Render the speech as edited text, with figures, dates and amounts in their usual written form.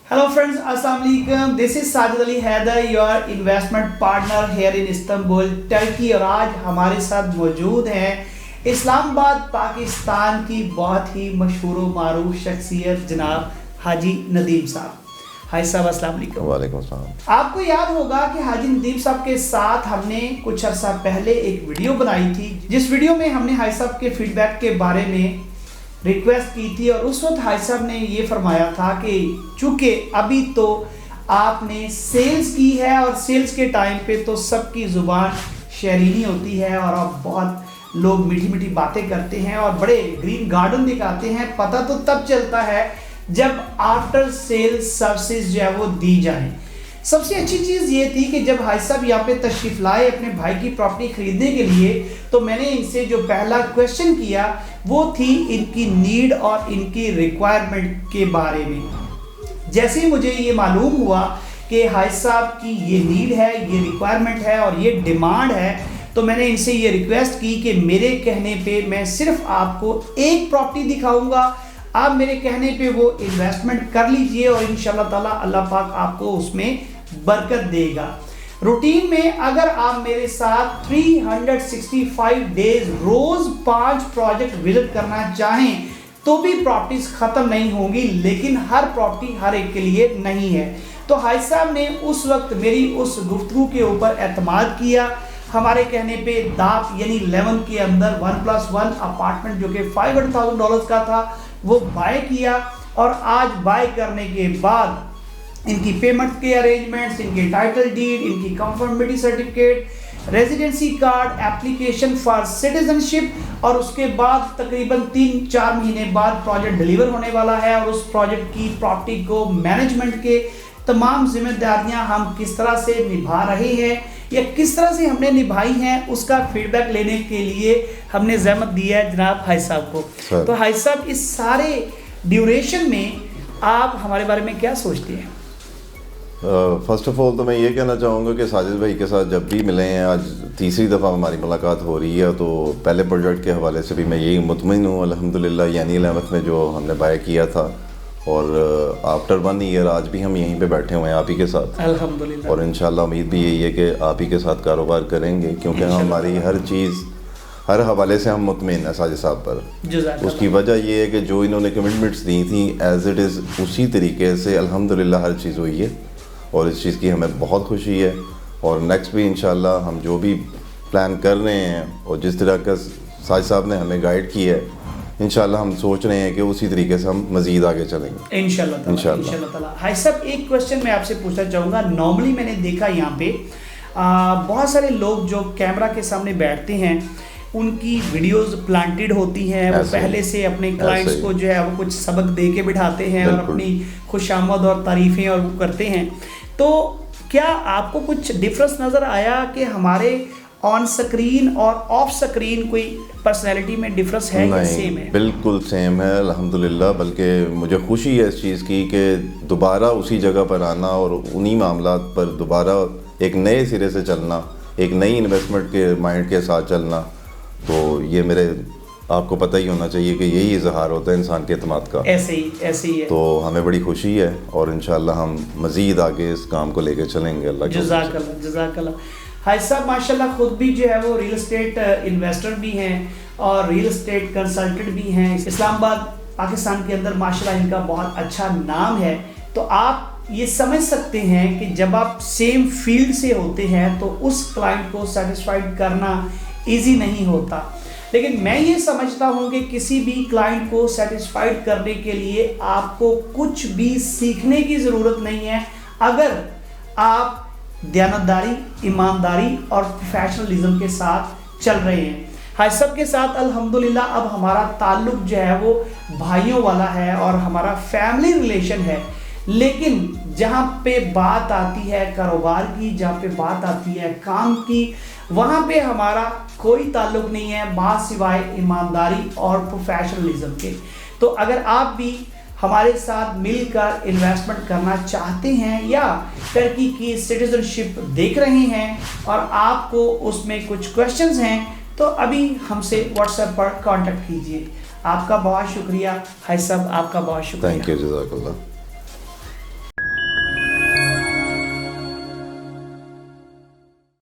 Hello friends, Assalamualaikum. This is Sajid Ali Haider, your investment partner here in Istanbul, Turkey। और आज हमारे साथ मौजूद हैं इस्लामाबाद पाकिस्तान की बहुत ही मशहूर व मारूफ शख्सियत जनाब हाजी नदीम साहब। हाय साहब, अस्सलाम वालेकुम। वालेकुम अस्सलाम। आपको याद होगा कि हाजी नदीम साहब के साथ हमने कुछ अर्सा पहले एक वीडियो बनाई थी, जिस वीडियो में हमने हाजी साहब के फीडबैक के बारे में रिक्वेस्ट की थी। और उस वक्त हाजी साहब ने ये फरमाया था कि चूँकि अभी तो आपने सेल्स की है और सेल्स के टाइम पे तो सबकी ज़ुबान शहरीनी होती है और आप बहुत लोग मीठी मीठी बातें करते हैं और बड़े ग्रीन गार्डन दिखाते हैं। पता तो तब चलता है जब आफ्टर सेल्स सर्विसेज जो है वो दी जाए। सबसे अच्छी चीज़ ये थी कि जब हाजी साहब यहाँ पे तशरीफ़ लाए अपने भाई की प्रॉपर्टी ख़रीदने के लिए, तो मैंने इनसे जो पहला क्वेश्चन किया वो थी इनकी नीड और इनकी रिक्वायरमेंट के बारे में। जैसे ही मुझे ये मालूम हुआ कि हाजी साहब की ये नीड है, ये रिक्वायरमेंट है और ये डिमांड है, तो मैंने इनसे ये रिक्वेस्ट की कि मेरे कहने पे मैं सिर्फ आपको एक प्रॉपर्टी दिखाऊंगा, आप मेरे कहने पे वो इन्वेस्टमेंट कर लीजिए और इंशाल्लाह ताला अल्लाह पाक आपको उसमें बरकत देगा। रूटीन में अगर आप मेरे साथ 365 डेज रोज 5 प्रोजेक्ट विजिट करना चाहें तो भी प्रॉपर्टीज खत्म नहीं होंगी, लेकिन हर प्रॉपर्टी हर एक के लिए नहीं है। तो हाजी साहब ने उस वक्त मेरी उस गुफ्तगू के ऊपर एतमाद किया। हमारे कहने पे दाप यानी 11 के अंदर 1+1 अपार्टमेंट जो कि $500,000 का था वो बाय किया। और आज बाय करने के बाद इनकी पेमेंट के अरेंजमेंट्स, इनके टाइटल डीड, इनकी conformity certificate, residency card, application for citizenship और उसके बाद तकरीबन 3-4 महीने बाद प्रोजेक्ट डिलीवर होने वाला है। और उस प्रोजेक्ट की प्रॉपर्टी को मैनेजमेंट के तमाम जिम्मेदारियां हम किस तरह से निभा रहे हैं या किस तरह से हमने निभाई हैं, उसका फीडबैक लेने के लिए हमने जहमत दिया है जनाब हाजी साहब को। तो हाजी साहब, इस सारे ड्यूरेशन में आप हमारे बारे में क्या सोचते हैं? फर्स्ट ऑफ ऑल तो मैं ये कहना चाहूँगा कि साजिद भाई के साथ जब भी मिले हैं, आज तीसरी दफ़ा हमारी मुलाकात हो रही है, तो पहले प्रोजेक्ट के हवाले से भी मैं यही मुतमिन हूँ अल्हम्दुलिल्लाह। यानी अहमद में जो हमने बाय किया था और आफ्टर 1 ईयर आज भी हम यहीं पे बैठे हुए हैं आप ही के साथ अल्हम्दुलिल्लाह। और इंशाल्लाह उम्मीद भी यही है कि आप ही के साथ कारोबार करेंगे, क्योंकि हमारी हर चीज़ हर हवाले से हम मुतमिन हैं साजिद साहब पर। उसकी वजह ये है कि जो इन्होंने कमिटमेंट्स दी थी एज इट इज़ उसी तरीके से अल्हम्दुलिल्लाह हर चीज़ हुई है और इस चीज़ की हमें बहुत खुशी है। और नेक्स्ट भी इंशाल्लाह हम जो भी प्लान कर रहे हैं और जिस तरह का साजिद साहब ने हमें गाइड किया है, इंशाल्लाह हम सोच रहे हैं कि उसी तरीके से हम मज़ीद आगे चलेंगे इंशाल्लाह ताला। हाजी साहब, एक क्वेश्चन मैं आपसे पूछना चाहूँगा। नॉर्मली मैंने देखा यहाँ पे बहुत सारे लोग जो कैमरा के सामने बैठते हैं उनकी वीडियोस प्लांटेड होती हैं, वो पहले से अपने क्लाइंट्स को जो है वो कुछ सबक दे के बिठाते हैं और अपनी खुशामद और तारीफ़ें और वो करते हैं। तो क्या आपको कुछ डिफरेंस नज़र आया कि हमारे ऑन स्क्रीन और ऑफ स्क्रीन कोई पर्सनैलिटी में डिफरेंस है या सेम है? बिल्कुल सेम है अल्हम्दुलिल्लाह। बल्कि मुझे खुशी है इस चीज़ की कि दोबारा उसी जगह पर आना और उन्हीं मामलात पर दोबारा एक नए सिरे से चलना, एक नई इन्वेस्टमेंट के माइंड के साथ चलना, तो ये मेरे आपको पता ही होना चाहिए कि यही इजहार होता है इंसान के एतमाद का। ऐसे ही है। तो हमें बड़ी खुशी है और इंशाल्लाह हम मज़ीद आगे इस काम को लेकर चलेंगे। अल्लाह जज़ाकल्लाह। हाजी साहब माशाल्लाह खुद भी जो है वो रियल एस्टेट इन्वेस्टर भी हैं और रियल एस्टेट कंसल्टेंट भी हैं। इस्लामाबाद पाकिस्तान के अंदर माशाल्लाह इनका बहुत अच्छा नाम है। तो आप ये समझ सकते हैं कि जब आप सेम फील्ड से होते हैं तो उस क्लाइंट को सेटिस्फाइड करना ईजी नहीं होता। लेकिन मैं ये समझता हूँ कि किसी भी क्लाइंट को सेटिस्फाइड करने के लिए आपको कुछ भी सीखने की ज़रूरत नहीं है, अगर आप दयानतदारी, ईमानदारी और प्रोफेशनलिज्म के साथ चल रहे हैं। हाजी साहब के साथ अल्हम्दुलिल्लाह अब हमारा ताल्लुक़ जो है वो भाइयों वाला है और हमारा फैमिली रिलेशन है। लेकिन जहाँ पे बात आती है कारोबार की, जहाँ पे बात आती है काम की, वहाँ पे हमारा कोई ताल्लुक़ नहीं है बात सिवाय ईमानदारी और प्रोफेशनलिज्म के। तो अगर आप भी हमारे साथ मिलकर इन्वेस्टमेंट करना चाहते हैं या टर्की की सिटीजनशिप देख रहे हैं और आपको उसमें कुछ क्वेश्चंस हैं, तो अभी हमसे व्हाट्सएप पर कांटेक्ट कीजिए। आपका बहुत शुक्रिया हाजी साहब, आपका बहुत शुक्रिया। थैंक यू, जज़ाकल्लाह।